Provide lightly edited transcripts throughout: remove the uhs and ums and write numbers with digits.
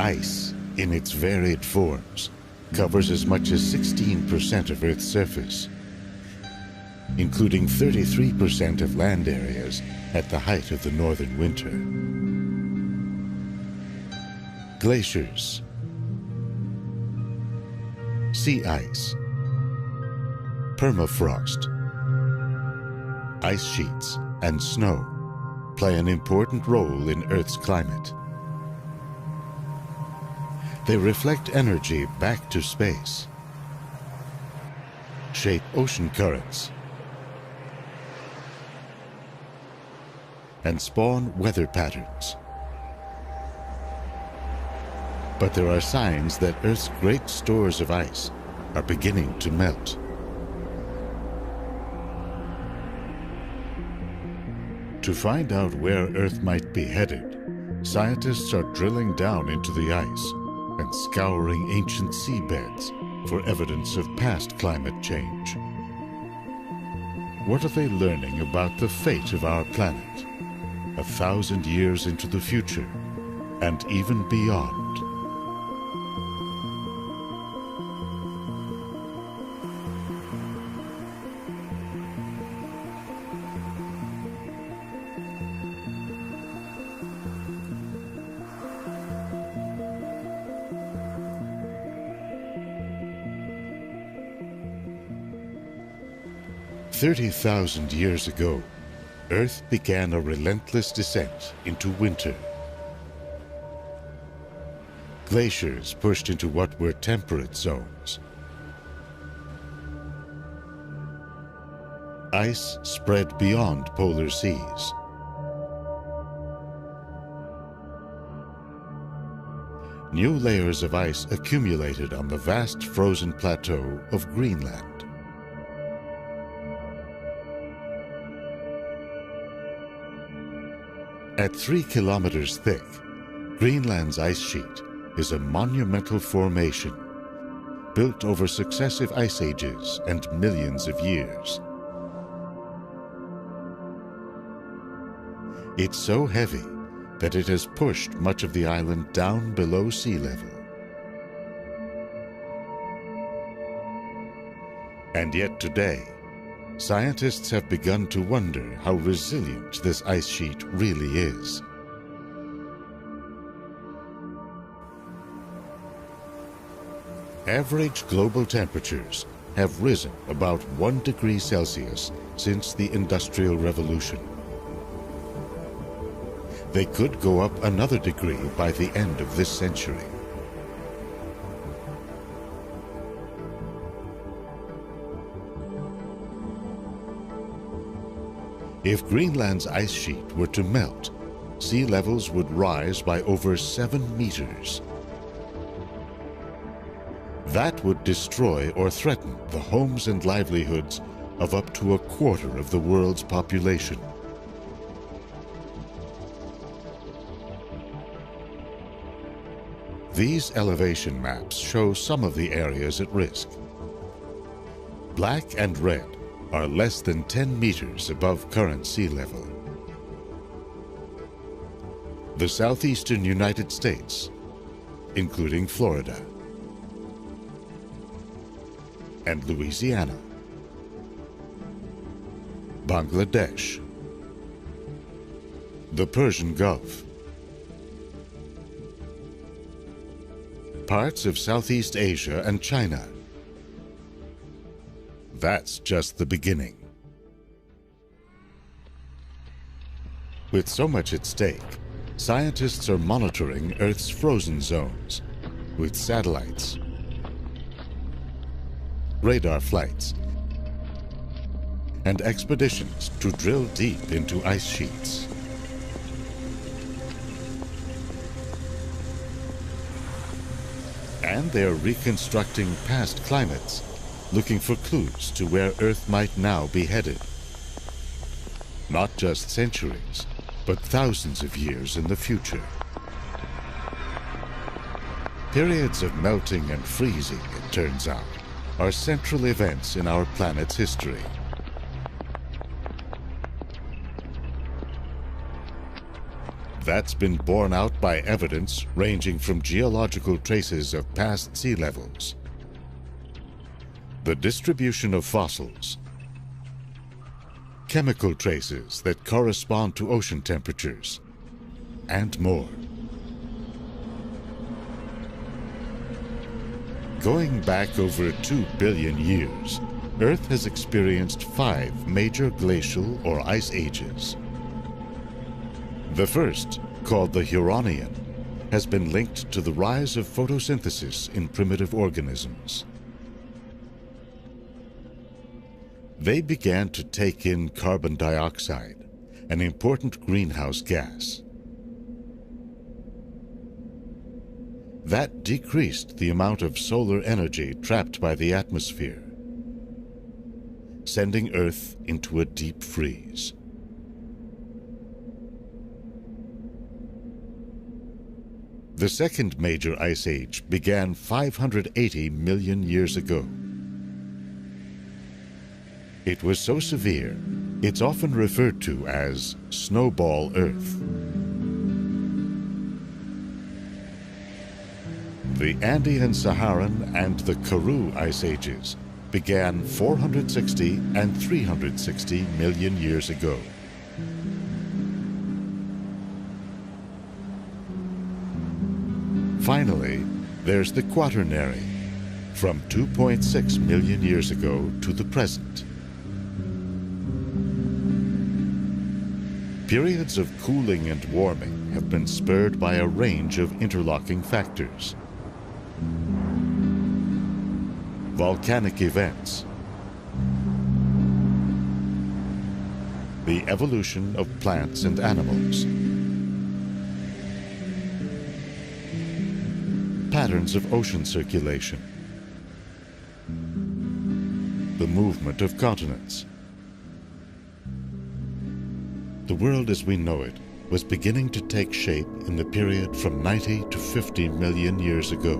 Ice, in its varied forms, covers as much as 16% of Earth's surface, including 33% of land areas at the height of the northern winter. Glaciers, sea ice, permafrost, ice sheets, and snow play an important role in Earth's climate. They reflect energy back to space, shape ocean currents, and spawn weather patterns. But there are signs that Earth's great stores of ice are beginning to melt. To find out where Earth might be headed, scientists are drilling down into the ice and scouring ancient seabeds for evidence of past climate change. What are they learning about the fate of our planet, 1,000 years into the future, and even beyond? "30,000 years ago, Earth began a relentless descent into winter. Glaciers pushed into what were temperate zones. Ice spread beyond polar seas. New layers of ice accumulated on the vast frozen plateau of Greenland. At 3 kilometers thick, Greenland's ice sheet is a monumental formation built over successive ice ages and millions of years. It's so heavy that it has pushed much of the island down below sea level. And yet today, scientists have begun to wonder how resilient this ice sheet really is. Average global temperatures have risen about 1 degree Celsius since the Industrial Revolution. They could go up another degree by the end of this century. If Greenland's ice sheet were to melt, sea levels would rise by over 7 meters. That would destroy or threaten the homes and livelihoods of up to a quarter of the world's population. These elevation maps show some of the areas at risk. Black and red are less than 10 meters above current sea level. The southeastern United States, including Florida and Louisiana, Bangladesh, the Persian Gulf, parts of Southeast Asia and China. That's just the beginning. With so much at stake, scientists are monitoring Earth's frozen zones with satellites, radar flights, and expeditions to drill deep into ice sheets. And they are reconstructing past climates, looking for clues to where Earth might now be headed. Not just centuries, but thousands of years in the future. Periods of melting and freezing, it turns out, are central events in our planet's history. That's been borne out by evidence ranging from geological traces of past sea levels, the distribution of fossils, chemical traces that correspond to ocean temperatures, and more. Going back over 2 billion years, Earth has experienced 5 major glacial or ice ages. The first, called the Huronian, has been linked to the rise of photosynthesis in primitive organisms. They began to take in carbon dioxide, an important greenhouse gas. That decreased the amount of solar energy trapped by the atmosphere, sending Earth into a deep freeze. The second major ice age began 580 million years ago. It was so severe, it's often referred to as Snowball Earth. The Andean-Saharan and the Karoo ice ages began 460 and 360 million years ago. Finally, there's the Quaternary, from 2.6 million years ago to the present. Periods of cooling and warming have been spurred by a range of interlocking factors. Volcanic events, the evolution of plants and animals, patterns of ocean circulation, the movement of continents. The world as we know it was beginning to take shape in the period from 90 to 50 million years ago.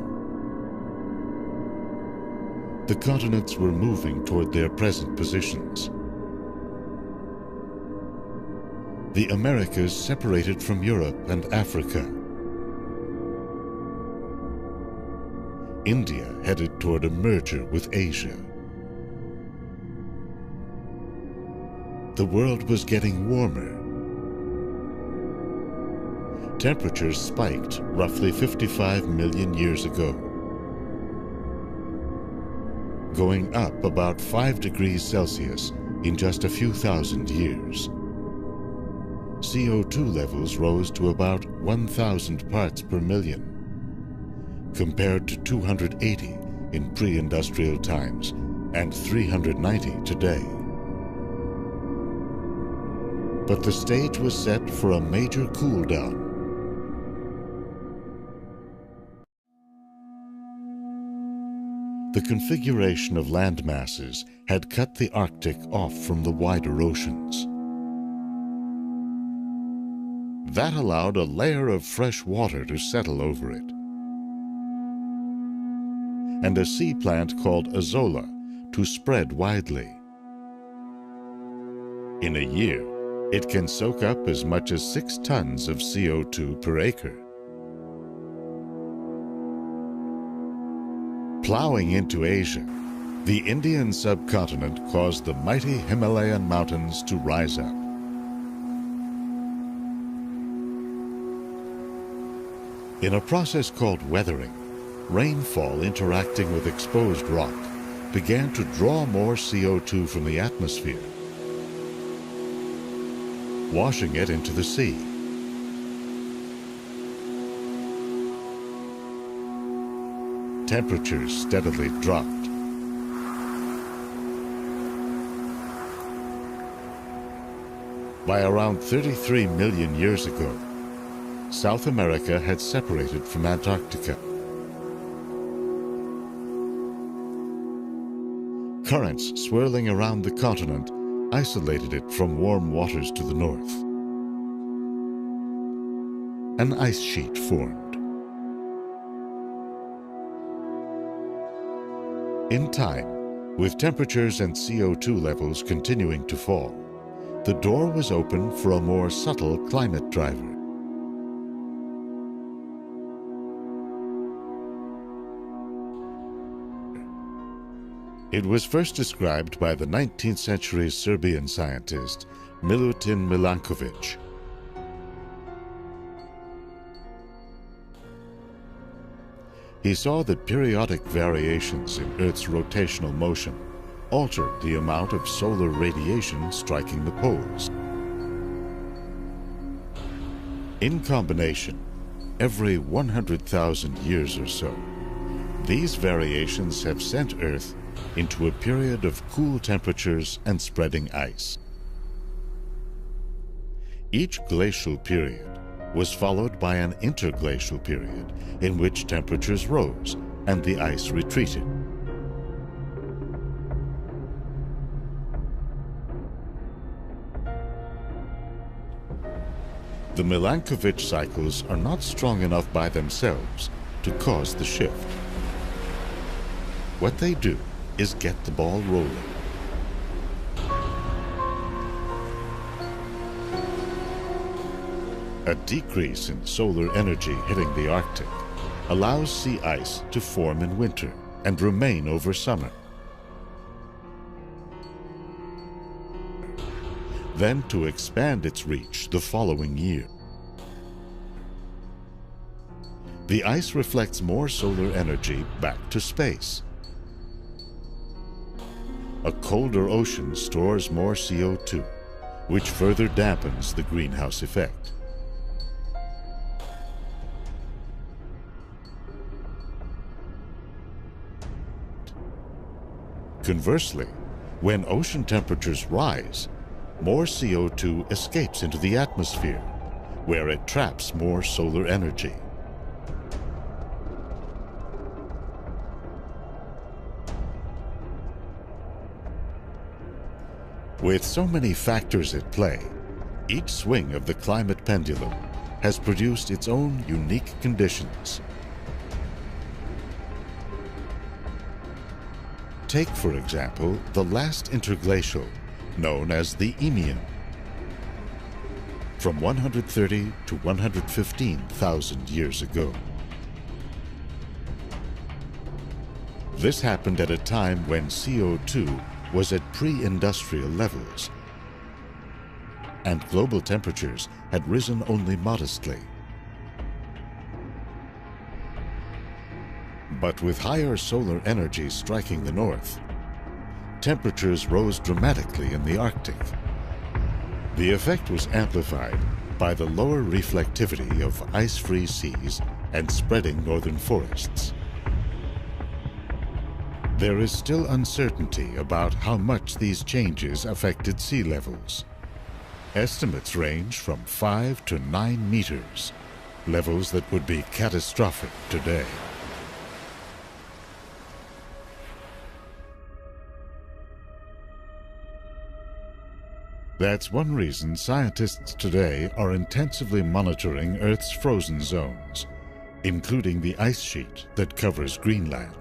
The continents were moving toward their present positions. The Americas separated from Europe and Africa. India headed toward a merger with Asia. The world was getting warmer. Temperatures spiked roughly 55 million years ago, going up about 5 degrees Celsius in just a few thousand years. CO2 levels rose to about 1,000 parts per million, compared to 280 in pre-industrial times and 390 today. But the stage was set for a major cool down. The configuration of land masses had cut the Arctic off from the wider oceans. That allowed a layer of fresh water to settle over it, and a sea plant called Azolla to spread widely. In a year, it can soak up as much as 6 tons of CO2 per acre. Plowing into Asia, the Indian subcontinent caused the mighty Himalayan mountains to rise up. In a process called weathering, rainfall interacting with exposed rock began to draw more CO2 from the atmosphere, washing it into the sea. Temperatures steadily dropped. By around 33 million years ago, South America had separated from Antarctica. Currents swirling around the continent isolated it from warm waters to the north. An ice sheet formed. In time, with temperatures and CO2 levels continuing to fall, the door was open for a more subtle climate driver. It was first described by the 19th century Serbian scientist Milutin Milankovic. He saw that periodic variations in Earth's rotational motion altered the amount of solar radiation striking the poles. In combination, every 100,000 years or so, these variations have sent Earth into a period of cool temperatures and spreading ice. Each glacial period was followed by an interglacial period in which temperatures rose and the ice retreated. The Milankovic cycles are not strong enough by themselves to cause the shift. What they do is get the ball rolling. A decrease in solar energy hitting the Arctic allows sea ice to form in winter and remain over summer. Then to expand its reach the following year. The ice reflects more solar energy back to space. A colder ocean stores more CO2, which further dampens the greenhouse effect. Conversely, when ocean temperatures rise, more CO2 escapes into the atmosphere, where it traps more solar energy. With so many factors at play, each swing of the climate pendulum has produced its own unique conditions. Take, for example, the last interglacial, known as the Eemian, from 130 to 115,000 years ago. This happened at a time when CO2 was at pre-industrial levels, and global temperatures had risen only modestly. But with higher solar energy striking the north, temperatures rose dramatically in the Arctic. The effect was amplified by the lower reflectivity of ice-free seas and spreading northern forests. There is still uncertainty about how much these changes affected sea levels. Estimates range from 5 to 9 meters, levels that would be catastrophic today. That's one reason scientists today are intensively monitoring Earth's frozen zones, including the ice sheet that covers Greenland.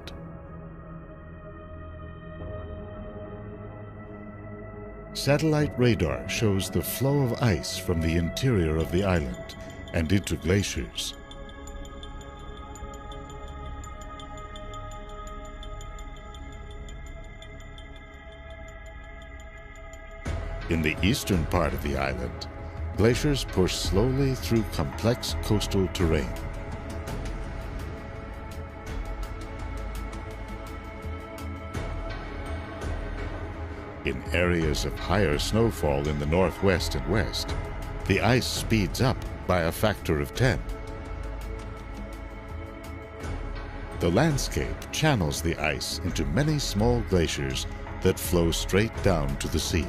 Satellite radar shows the flow of ice from the interior of the island and into glaciers. In the eastern part of the island, glaciers push slowly through complex coastal terrain. In areas of higher snowfall in the northwest and west, the ice speeds up by a factor of 10. The landscape channels the ice into many small glaciers that flow straight down to the sea.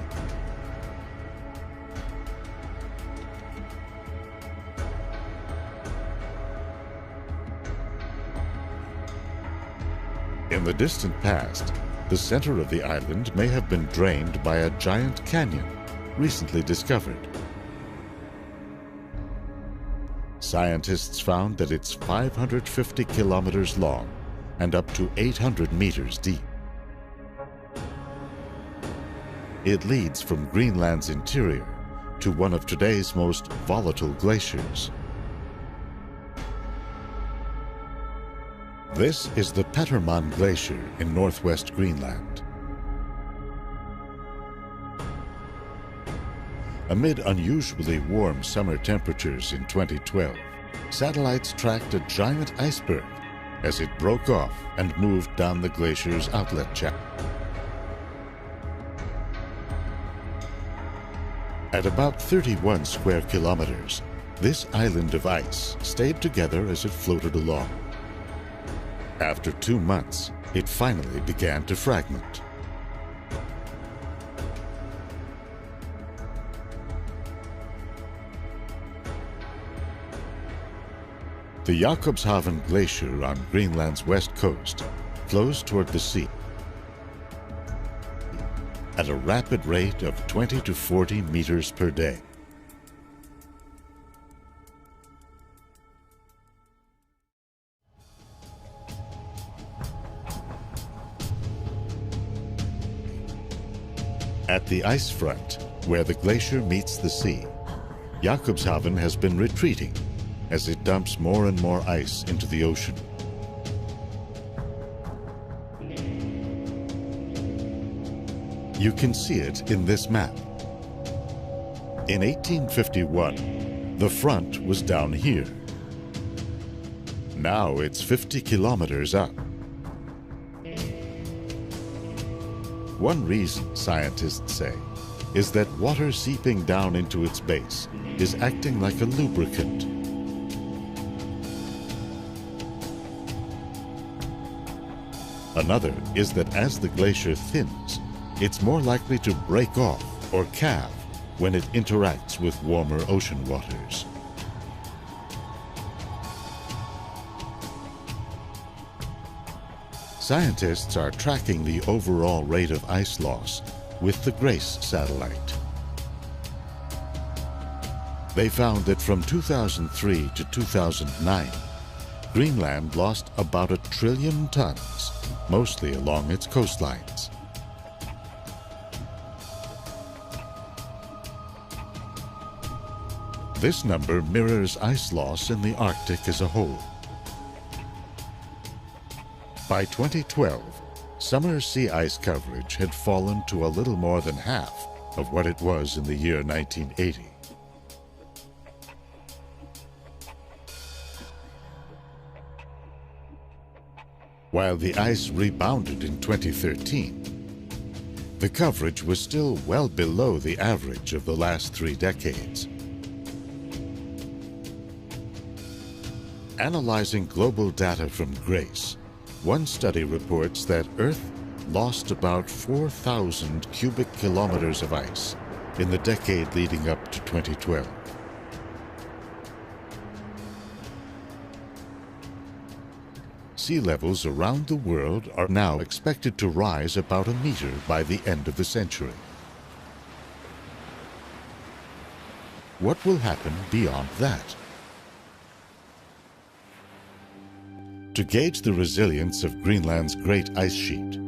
In the distant past, the center of the island may have been drained by a giant canyon, recently discovered. Scientists found that it's 550 kilometers long and up to 800 meters deep. It leads from Greenland's interior to one of today's most volatile glaciers. This is the Petermann Glacier in northwest Greenland. Amid unusually warm summer temperatures in 2012, satellites tracked a giant iceberg as it broke off and moved down the glacier's outlet channel. At about 31 square kilometers, this island of ice stayed together as it floated along. After 2 months, it finally began to fragment. The Jakobshavn Glacier on Greenland's west coast flows toward the sea at a rapid rate of 20 to 40 meters per day. At the ice front, where the glacier meets the sea, Jakobshavn has been retreating as it dumps more and more ice into the ocean. You can see it in this map. In 1851, the front was down here. Now it's 50 kilometers up. One reason, scientists say, is that water seeping down into its base is acting like a lubricant. Another is that as the glacier thins, it's more likely to break off or calve when it interacts with warmer ocean waters. Scientists are tracking the overall rate of ice loss with the GRACE satellite. They found that from 2003 to 2009, Greenland lost about 1 trillion tons, mostly along its coastlines. This number mirrors ice loss in the Arctic as a whole. By 2012, summer sea ice coverage had fallen to a little more than half of what it was in the year 1980. While the ice rebounded in 2013, the coverage was still well below the average of the last 3 decades. Analyzing global data from GRACE, one study reports that Earth lost about 4,000 cubic kilometers of ice in the decade leading up to 2012. Sea levels around the world are now expected to rise about 1 meter by the end of the century. What will happen beyond that? To gauge the resilience of Greenland's great ice sheet,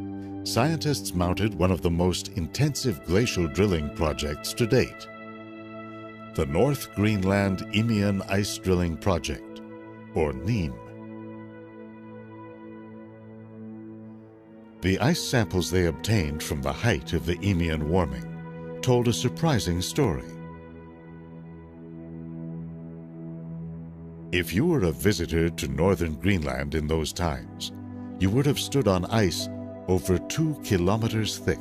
scientists mounted one of the most intensive glacial drilling projects to date, the North Greenland Eemian Ice Drilling Project, or NEAM. The ice samples they obtained from the height of the Eemian warming told a surprising story. If you were a visitor to northern Greenland in those times, you would have stood on ice over 2 kilometers thick.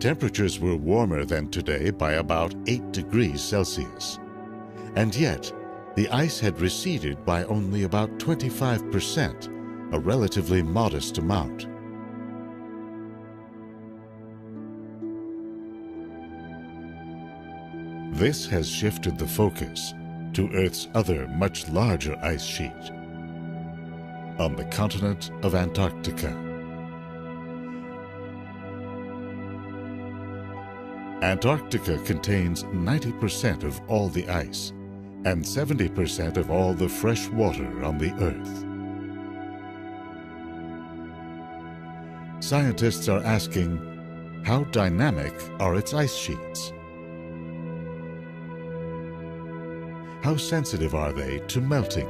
Temperatures were warmer than today by about 8 degrees Celsius, and yet the ice had receded by only about 25%, a relatively modest amount. This has shifted the focus to Earth's other much larger ice sheet, on the continent of Antarctica. Antarctica contains 90% of all the ice and 70% of all the fresh water on the Earth. Scientists are asking, how dynamic are its ice sheets? How sensitive are they to melting?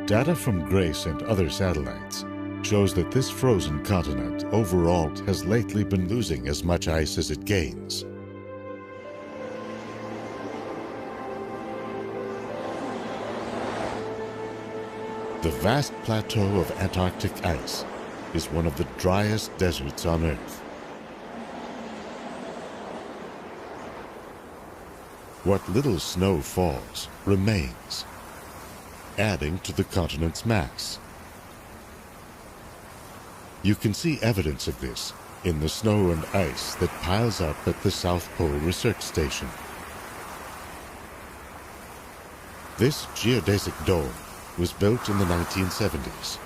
Data from GRACE and other satellites shows that this frozen continent overall has lately been losing as much ice as it gains. The vast plateau of Antarctic ice is one of the driest deserts on Earth. What little snow falls remains, adding to the continent's mass. You can see evidence of this in the snow and ice that piles up at the South Pole Research Station. This geodesic dome was built in the 1970s.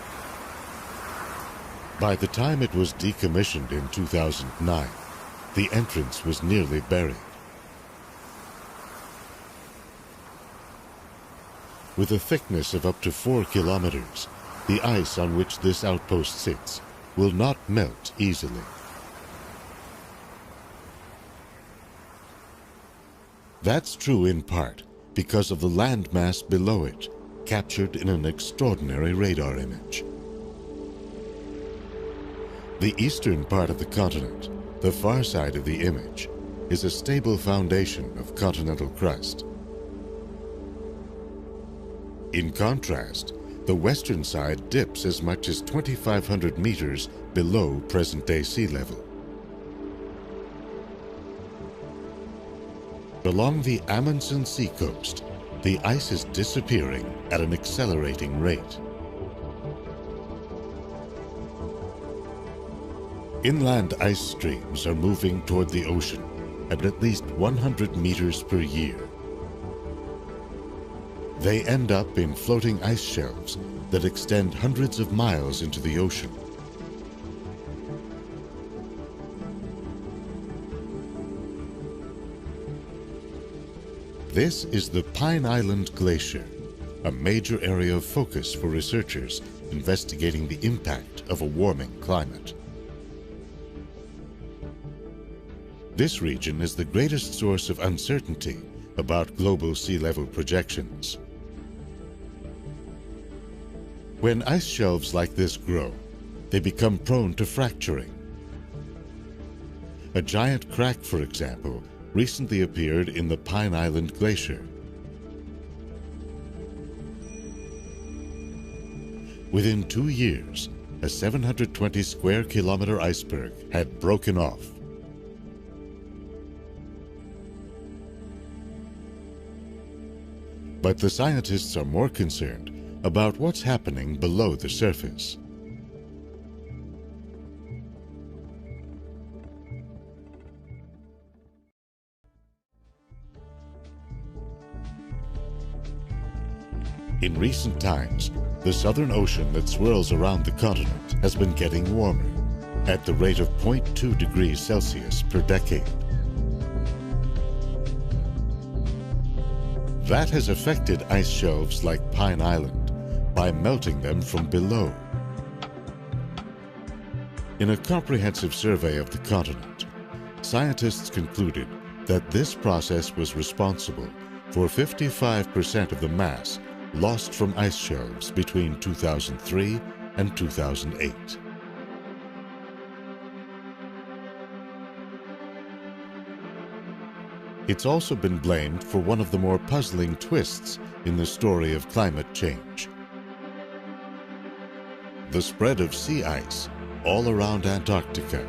By the time it was decommissioned in 2009, the entrance was nearly buried. With a thickness of up to 4 kilometers, the ice on which this outpost sits will not melt easily. That's true in part because of the landmass below it, captured in an extraordinary radar image. The eastern part of the continent, the far side of the image, is a stable foundation of continental crust. In contrast, the western side dips as much as 2,500 meters below present-day sea level. Along the Amundsen seacoast, the ice is disappearing at an accelerating rate. Inland ice streams are moving toward the ocean at least 100 meters per year. They end up in floating ice shelves that extend hundreds of miles into the ocean. This is the Pine Island Glacier, a major area of focus for researchers investigating the impact of a warming climate. This region is the greatest source of uncertainty about global sea level projections. When ice shelves like this grow, they become prone to fracturing. A giant crack, for example, recently appeared in the Pine Island Glacier. Within 2 years, a 720 square kilometer iceberg had broken off. But the scientists are more concerned about what's happening below the surface. In recent times, the Southern Ocean that swirls around the continent has been getting warmer, at the rate of 0.2 degrees Celsius per decade. That has affected ice shelves like Pine Island by melting them from below. In a comprehensive survey of the continent, scientists concluded that this process was responsible for 55% of the mass lost from ice shelves between 2003 and 2008. It's also been blamed for one of the more puzzling twists in the story of climate change: the spread of sea ice all around Antarctica.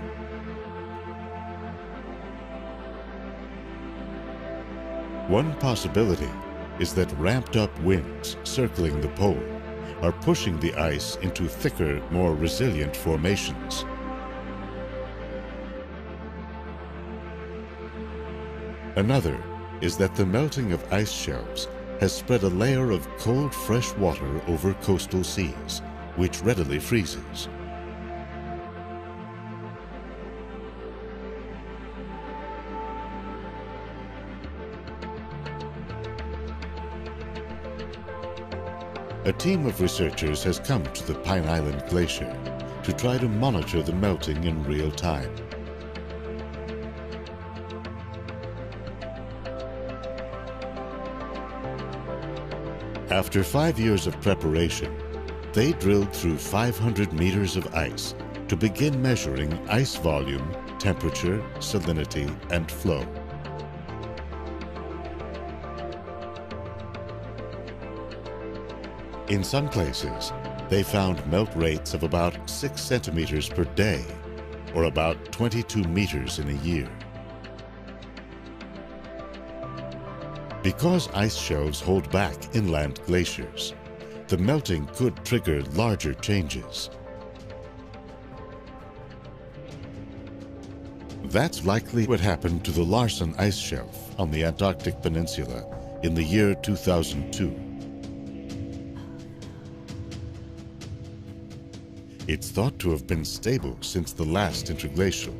One possibility is that ramped-up winds circling the pole are pushing the ice into thicker, more resilient formations. Another is that the melting of ice shelves has spread a layer of cold, fresh water over coastal seas, which readily freezes. A team of researchers has come to the Pine Island Glacier to try to monitor the melting in real time. After 5 years of preparation, They drilled through 500 meters of ice to begin measuring ice volume, temperature, salinity, and flow. In some places, they found melt rates of about 6 centimeters per day, or about 22 meters in a year. Because ice shelves hold back inland glaciers, the melting could trigger larger changes. That's likely what happened to the Larsen Ice Shelf on the Antarctic Peninsula in the year 2002. It's thought to have been stable since the last interglacial.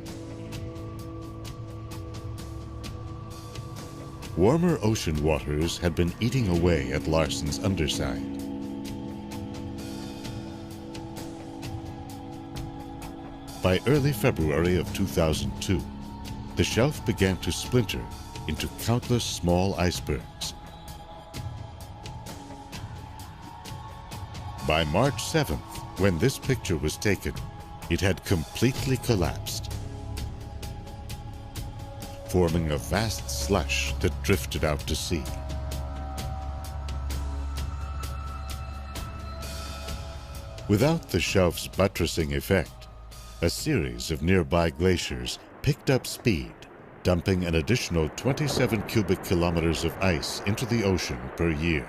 Warmer ocean waters had been eating away at Larsen's underside. By early February of 2002, the shelf began to splinter into countless small icebergs. By March 7th, when this picture was taken, it had completely collapsed, forming a vast slush that drifted out to sea. Without the shelf's buttressing effect, a series of nearby glaciers picked up speed, dumping an additional 27 cubic kilometers of ice into the ocean per year.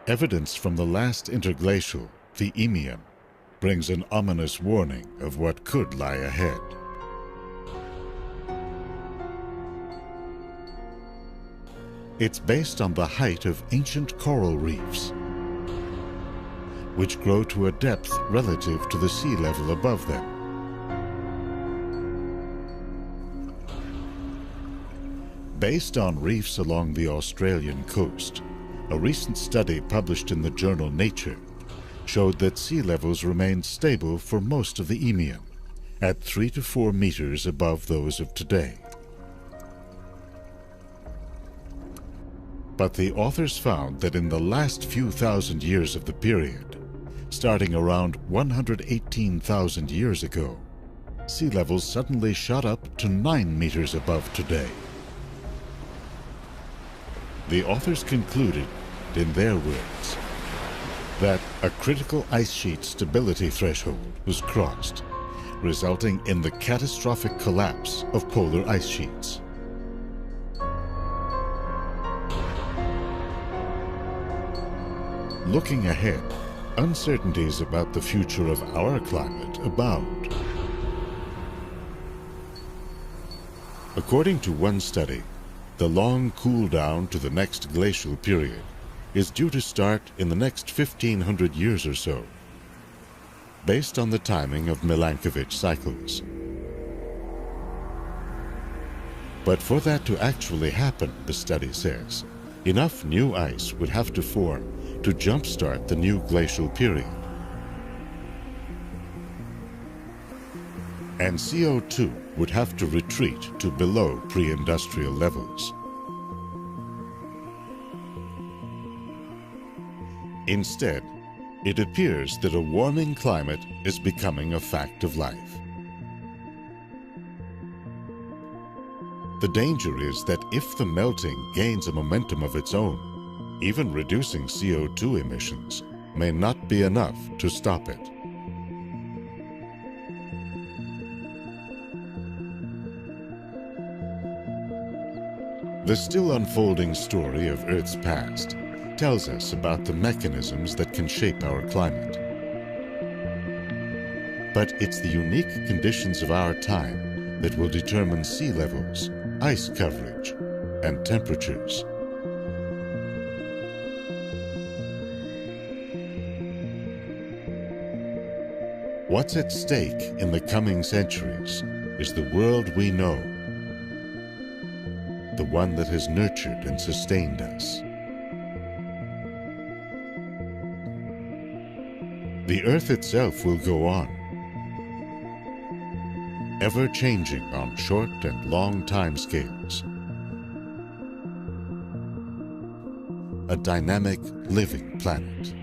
Evidence from the last interglacial, the Eemian, brings an ominous warning of what could lie ahead. It's based on the height of ancient coral reefs, which grow to a depth relative to the sea level above them. Based on reefs along the Australian coast, a recent study published in the journal Nature showed that sea levels remained stable for most of the Eemian, at 3 to 4 meters above those of today. But the authors found that in the last few thousand years of the period, starting around 118,000 years ago, sea levels suddenly shot up to 9 meters above today. The authors concluded, in their words, that a critical ice sheet stability threshold was crossed, resulting in the catastrophic collapse of polar ice sheets. Looking ahead, uncertainties about the future of our climate abound. According to one study, the long cool down to the next glacial period is due to start in the next 1,500 years or so, based on the timing of Milankovitch cycles. But for that to actually happen, the study says, enough new ice would have to form to jumpstart the new glacial period. And CO2 would have to retreat to below pre-industrial levels. Instead, it appears that a warming climate is becoming a fact of life. The danger is that if the melting gains a momentum of its own, even reducing CO2 emissions may not be enough to stop it. The still unfolding story of Earth's past tells us about the mechanisms that can shape our climate. But it's the unique conditions of our time that will determine sea levels, ice coverage, and temperatures. What's at stake in the coming centuries is the world we know, the one that has nurtured and sustained us. The Earth itself will go on, ever changing on short and long time scales. a dynamic, living planet.